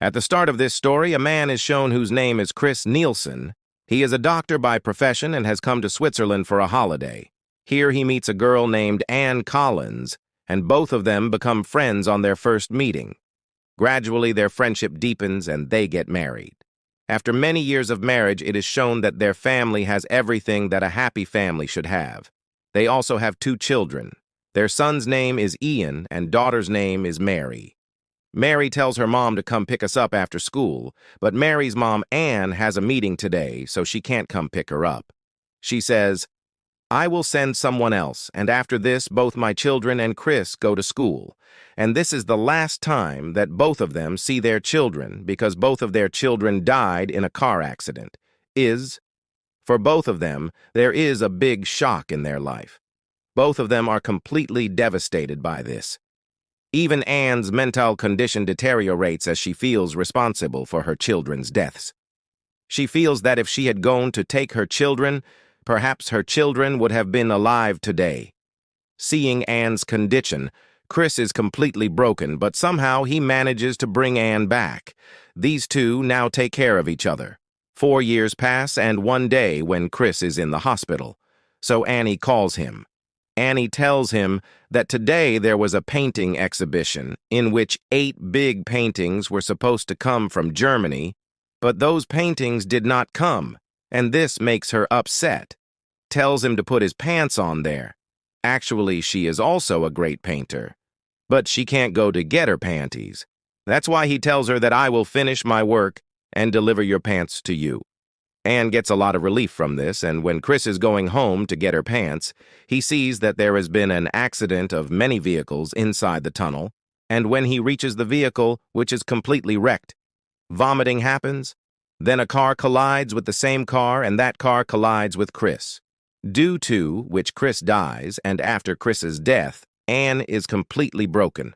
At the start of this story, a man is shown whose name is Chris Nielsen. He is a doctor by profession and has come to Switzerland for a holiday. Here he meets a girl named Anne Collins, and both of them become friends on their first meeting. Gradually, their friendship deepens and they get married. After many years of marriage, it is shown that their family has everything that a happy family should have. They also have 2 children. Their son's name is Ian and daughter's name is Mary. Mary tells her mom to come pick us up after school, but Mary's mom, Anne, has a meeting today, so she can't come pick her up. She says, "I will send someone else, and after this, both my children and Chris go to school. And this is the last time that both of them see their children because both of their children died in a car accident. For both of them, there is a big shock in their life. Both of them are completely devastated by this. Even Anne's mental condition deteriorates as she feels responsible for her children's deaths. She feels that if she had gone to take her children, perhaps her children would have been alive today. Seeing Anne's condition, Chris is completely broken, but somehow he manages to bring Anne back. These two now take care of each other. 4 years pass and one day when Chris is in the hospital. So Annie calls him. Annie tells him that today there was a painting exhibition in which 8 big paintings were supposed to come from Germany, but those paintings did not come, and this makes her upset. Tells him to put his pants on there. Actually, she is also a great painter, but she can't go to get her panties. That's why he tells her that I will finish my work and deliver your pants to you. Anne gets a lot of relief from this, and when Chris is going home to get her pants, he sees that there has been an accident of many vehicles inside the tunnel, and when he reaches the vehicle, which is completely wrecked, vomiting happens. Then a car collides with the same car, and that car collides with Chris. Due to which Chris dies, and after Chris's death, Anne is completely broken.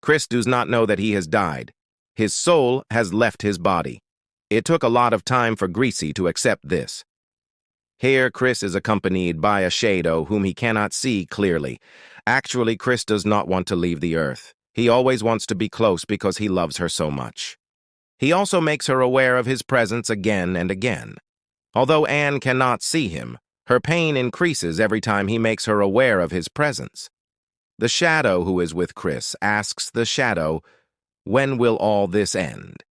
Chris does not know that he has died. His soul has left his body. It took a lot of time for Greasy to accept this. Here, Chris is accompanied by a shadow whom he cannot see clearly. Actually, Chris does not want to leave the earth. He always wants to be close because he loves her so much. He also makes her aware of his presence again and again. Although Anne cannot see him, her pain increases every time he makes her aware of his presence. The shadow who is with Chris asks the shadow, "When will all this end?"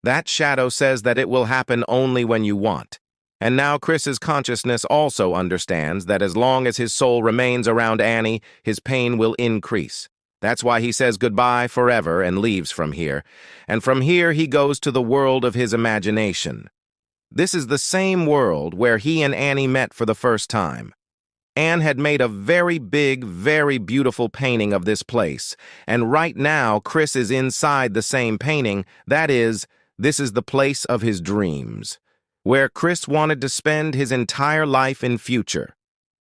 That shadow says that it will happen only when you want. And now Chris's consciousness also understands that as long as his soul remains around Annie, his pain will increase. That's why he says goodbye forever and leaves from here. And from here he goes to the world of his imagination. This is the same world where he and Annie met for the first time. Anne had made a very big, very beautiful painting of this place. And right now, Chris is inside the same painting. That is, this is the place of his dreams, where Chris wanted to spend his entire life in future.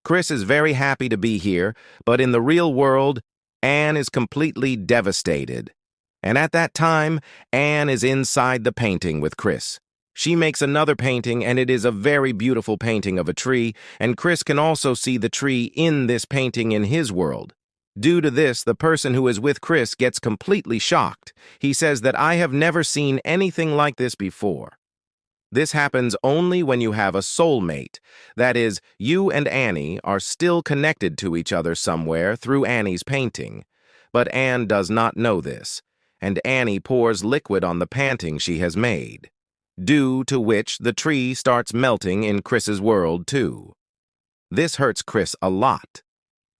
Chris is very happy to be here, but in the real world, Anne is completely devastated. And at that time, Anne is inside the painting with Chris. She makes another painting, and it is a very beautiful painting of a tree, and Chris can also see the tree in this painting in his world. Due to this, the person who is with Chris gets completely shocked. He says that I have never seen anything like this before. This happens only when you have a soulmate. That is, you and Annie are still connected to each other somewhere through Annie's painting. But Anne does not know this, and Annie pours liquid on the painting she has made. Due to which the tree starts melting in Chris's world too. This hurts Chris a lot.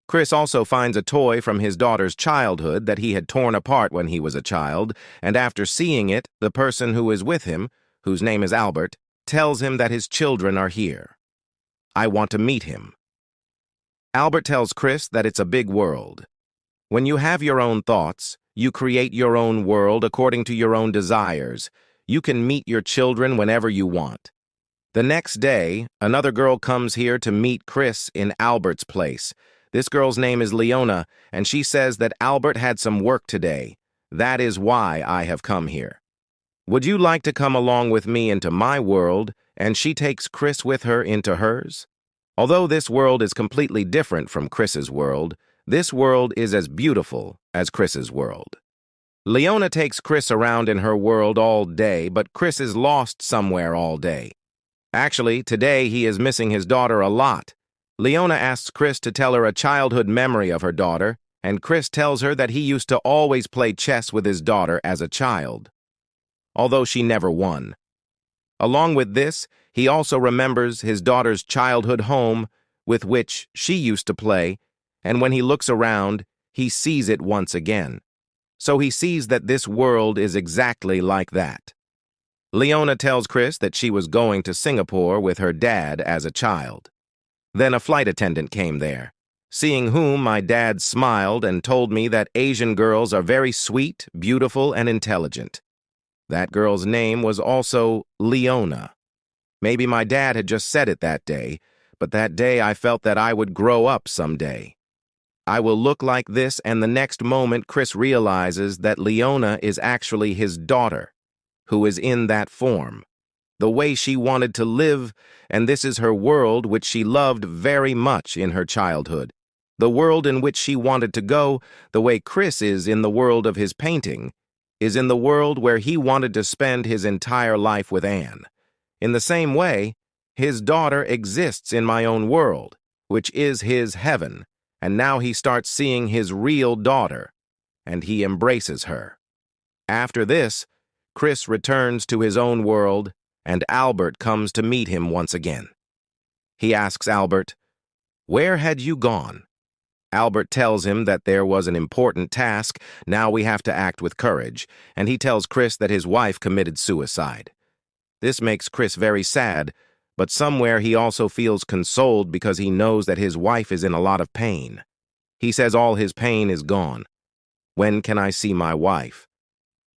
Chris also finds a toy from his daughter's childhood that he had torn apart when he was a child, and after seeing it, the person who is with him, whose name is Albert, tells him that his children are here. I want to meet him. Albert tells Chris that it's a big world. When you have your own thoughts, you create your own world according to your own desires. You can meet your children whenever you want. The next day, another girl comes here to meet Chris in Albert's place. This girl's name is Leona, and she says that Albert had some work today. That is why I have come here. Would you like to come along with me into my world? And she takes Chris with her into hers. Although this world is completely different from Chris's world, this world is as beautiful as Chris's world. Leona takes Chris around in her world all day, but Chris is lost somewhere all day. Actually, today he is missing his daughter a lot. Leona asks Chris to tell her a childhood memory of her daughter, and Chris tells her that he used to always play chess with his daughter as a child, although she never won. Along with this, he also remembers his daughter's childhood home with which she used to play, and when he looks around, he sees it once again. So he sees that this world is exactly like that. Leona tells Chris that she was going to Singapore with her dad as a child. Then a flight attendant came there, seeing whom my dad smiled and told me that Asian girls are very sweet, beautiful, and intelligent. That girl's name was also Leona. Maybe my dad had just said it that day, but that day I felt that I would grow up someday. I will look like this, and the next moment Chris realizes that Leona is actually his daughter, who is in that form, the way she wanted to live, and this is her world which she loved very much in her childhood. The world in which she wanted to go, the way Chris is in the world of his painting, is in the world where he wanted to spend his entire life with Anne. In the same way, his daughter exists in my own world, which is his heaven, and now he starts seeing his real daughter, and he embraces her. After this, Chris returns to his own world, and Albert comes to meet him once again. He asks Albert, "Where had you gone?" Albert tells him that there was an important task, now we have to act with courage, and he tells Chris that his wife committed suicide. This makes Chris very sad, but somewhere he also feels consoled because he knows that his wife is in a lot of pain. He says all his pain is gone. When can I see my wife?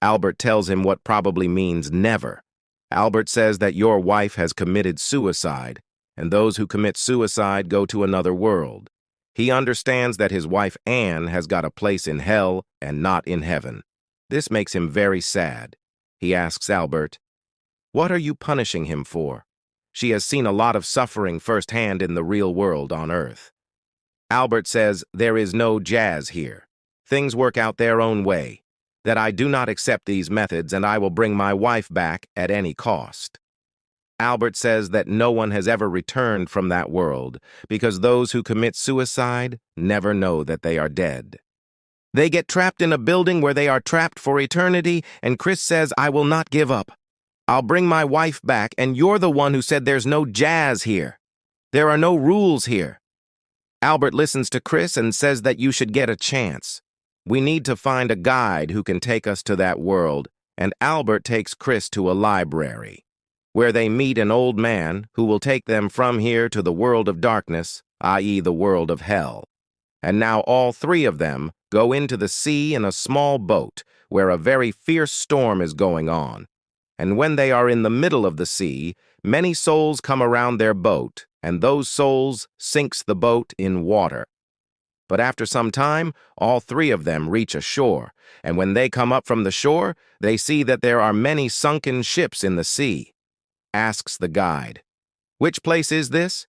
Albert tells him what probably means never. Albert says that your wife has committed suicide, and those who commit suicide go to another world. He understands that his wife Anne has got a place in hell and not in heaven. This makes him very sad. He asks Albert, "What are you punishing him for?" She has seen a lot of suffering firsthand in the real world on Earth. Albert says there is no jazz here. Things work out their own way, that I do not accept these methods and I will bring my wife back at any cost. Albert says that no one has ever returned from that world because those who commit suicide never know that they are dead. They get trapped in a building where they are trapped for eternity, and Chris says, "I will not give up. I'll bring my wife back, and you're the one who said there's no jazz here. There are no rules here." Albert listens to Chris and says that you should get a chance. We need to find a guide who can take us to that world, and Albert takes Chris to a library, where they meet an old man who will take them from here to the world of darkness, i.e. the world of hell. And now all three of them go into the sea in a small boat where a very fierce storm is going on. And when they are in the middle of the sea, many souls come around their boat, and those souls sinks the boat in water. But after some time, all three of them reach a shore, and when they come up from the shore, they see that there are many sunken ships in the sea. Asks the guide, "Which place is this?"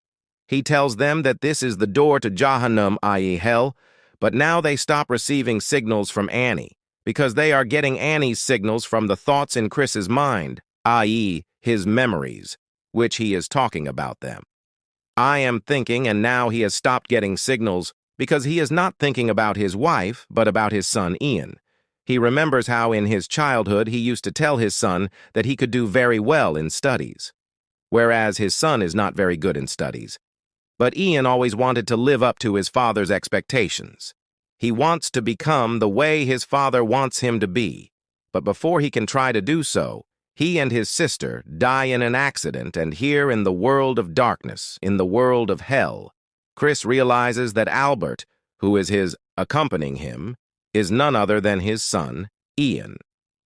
He tells them that this is the door to Jahannam, i.e. hell, but now they stop receiving signals from Annie, because they are getting Annie's signals from the thoughts in Chris's mind, i.e. his memories, which he is talking about them. I am thinking, and now he has stopped getting signals because he is not thinking about his wife, but about his son Ian. He remembers how in his childhood he used to tell his son that he could do very well in studies, whereas his son is not very good in studies. But Ian always wanted to live up to his father's expectations. He wants to become the way his father wants him to be, but before he can try to do so, he and his sister die in an accident, and here in the world of darkness, in the world of hell, Chris realizes that Albert, who is his accompanying him, is none other than his son, Ian.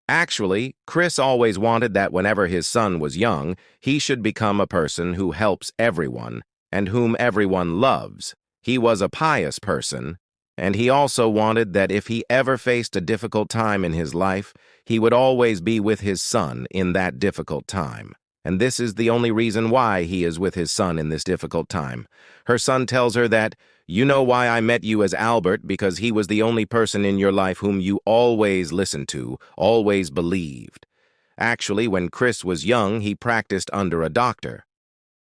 Actually, Chris always wanted that whenever his son was young, he should become a person who helps everyone and whom everyone loves. He was a pious person, and he also wanted that if he ever faced a difficult time in his life, he would always be with his son in that difficult time. and this is the only reason why he is with his son in this difficult time. Her son tells her that, "You know why I met you as Albert, because he was the only person in your life whom you always listened to, always believed." Actually, when Chris was young, he practiced under a doctor.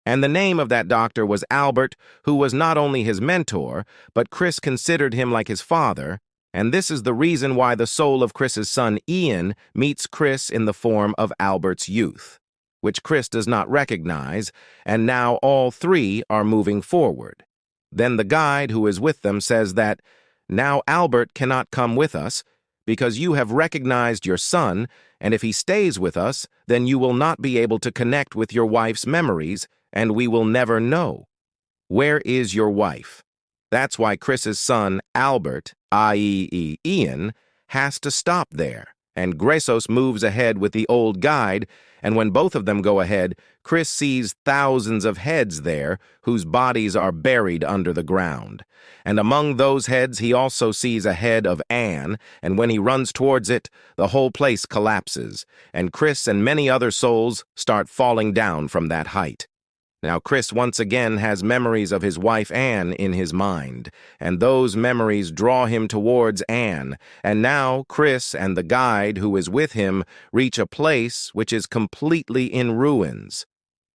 And the name of that doctor was Albert, who was not only his mentor, but Chris considered him like his father, and this is the reason why the soul of Chris's son Ian meets Chris in the form of Albert's youth, which Chris does not recognize, and now all three are moving forward. Then the guide who is with them says that, "Now Albert cannot come with us, because you have recognized your son, and if he stays with us, then you will not be able to connect with your wife's memories, and we will never know. Where is your wife?" That's why Chris's son, Albert, i.e. Ian, has to stop there, and Grasos moves ahead with the old guide, and when both of them go ahead, Chris sees thousands of heads there whose bodies are buried under the ground. And among those heads, he also sees a head of Anne, and when he runs towards it, the whole place collapses, and Chris and many other souls start falling down from that height. Now Chris once again has memories of his wife Anne in his mind, and those memories draw him towards Anne, and now Chris and the guide who is with him reach a place which is completely in ruins.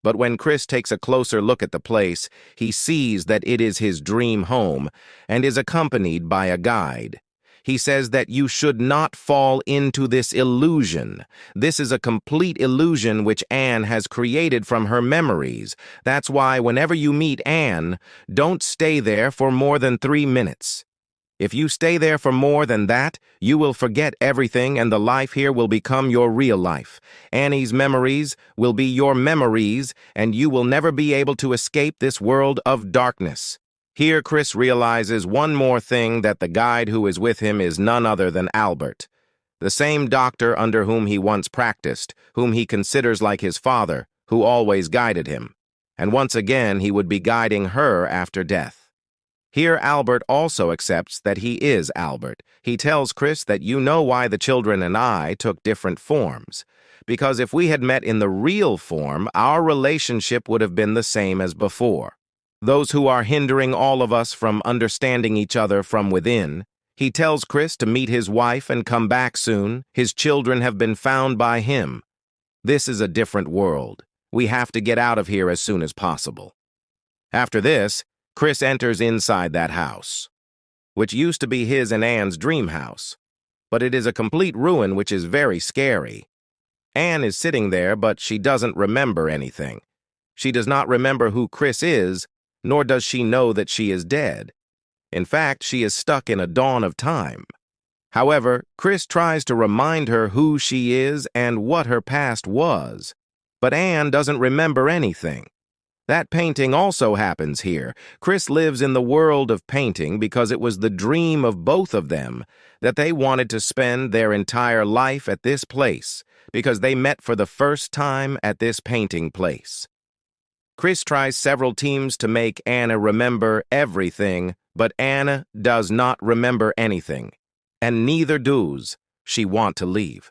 But when Chris takes a closer look at the place, he sees that it is his dream home, and is accompanied by a guide. He says that you should not fall into this illusion. This is a complete illusion which Anne has created from her memories. That's why whenever you meet Anne, don't stay there for more than 3 minutes. If you stay there for more than that, you will forget everything and the life here will become your real life. Annie's memories will be your memories, and you will never be able to escape this world of darkness. Here Chris realizes one more thing, that the guide who is with him is none other than Albert, the same doctor under whom he once practiced, whom he considers like his father, who always guided him. And once again he would be guiding her after death. Here Albert also accepts that he is Albert. He tells Chris that you know why the children and I took different forms. Because if we had met in the real form, our relationship would have been the same as before. Those who are hindering all of us from understanding each other from within. He tells Chris to meet his wife and come back soon. His children have been found by him. This is a different world. We have to get out of here as soon as possible. After this, Chris enters inside that house, which used to be his and Anne's dream house, but it is a complete ruin which is very scary. Anne is sitting there, but she doesn't remember anything. She does not remember who Chris is, nor does she know that she is dead. In fact, she is stuck in a dawn of time. However, Chris tries to remind her who she is and what her past was, but Anne doesn't remember anything. That painting also happens here. Chris lives in the world of painting because it was the dream of both of them that they wanted to spend their entire life at this place, because they met for the first time at this painting place. Chris tries several teams to make Anna remember everything, but Anna does not remember anything, and neither does she want to leave.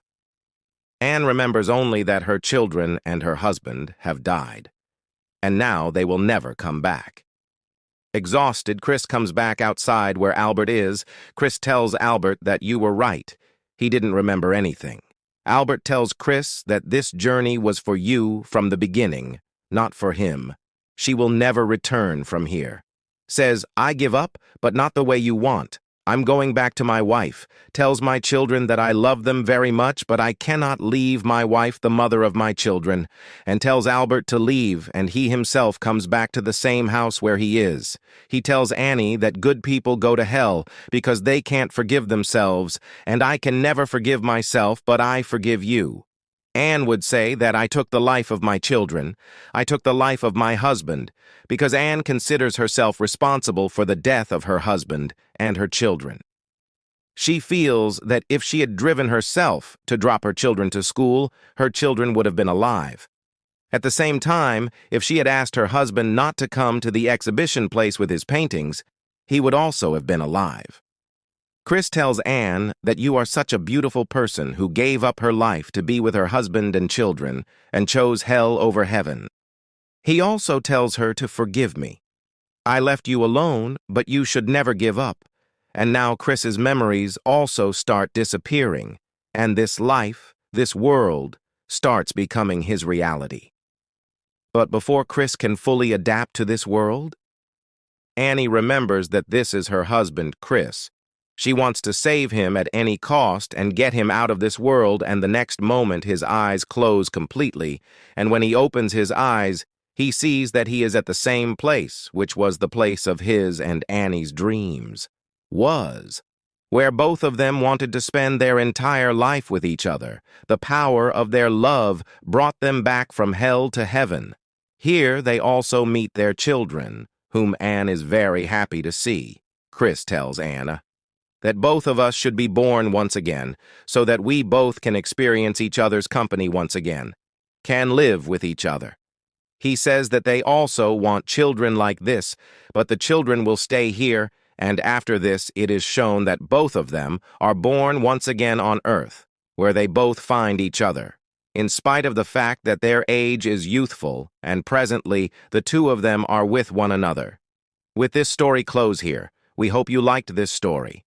Anne remembers only that her children and her husband have died, and now they will never come back. Exhausted, Chris comes back outside where Albert is. Chris tells Albert that you were right. He didn't remember anything. Albert tells Chris that this journey was for you from the beginning, not for him. She will never return from here. Says, I give up, but not the way you want. I'm going back to my wife. Tells my children that I love them very much, but I cannot leave my wife, the mother of my children. And tells Albert to leave, and he himself comes back to the same house where he is. He tells Annie that good people go to hell because they can't forgive themselves, and I can never forgive myself, but I forgive you. Anne would say that I took the life of my children. I took the life of my husband, because Anne considers herself responsible for the death of her husband and her children. She feels that if she had driven herself to drop her children to school, her children would have been alive. At the same time, if she had asked her husband not to come to the exhibition place with his paintings, he would also have been alive. Chris tells Anne that you are such a beautiful person who gave up her life to be with her husband and children and chose hell over heaven. He also tells her to forgive me. I left you alone, but you should never give up. And now Chris's memories also start disappearing, and this life, this world, starts becoming his reality. But before Chris can fully adapt to this world, Annie remembers that this is her husband, Chris. She wants to save him at any cost and get him out of this world, and the next moment his eyes close completely, and when he opens his eyes, he sees that he is at the same place, which was the place of his and Annie's dreams. Where both of them wanted to spend their entire life with each other. The power of their love brought them back from hell to heaven. Here they also meet their children, whom Anne is very happy to see. Chris tells Anna that both of us should be born once again, so that we both can experience each other's company once again, can live with each other. He says that they also want children like this, but the children will stay here, and after this it is shown that both of them are born once again on Earth, where they both find each other. In spite of the fact that their age is youthful, and presently the two of them are with one another. With this story close here, we hope you liked this story.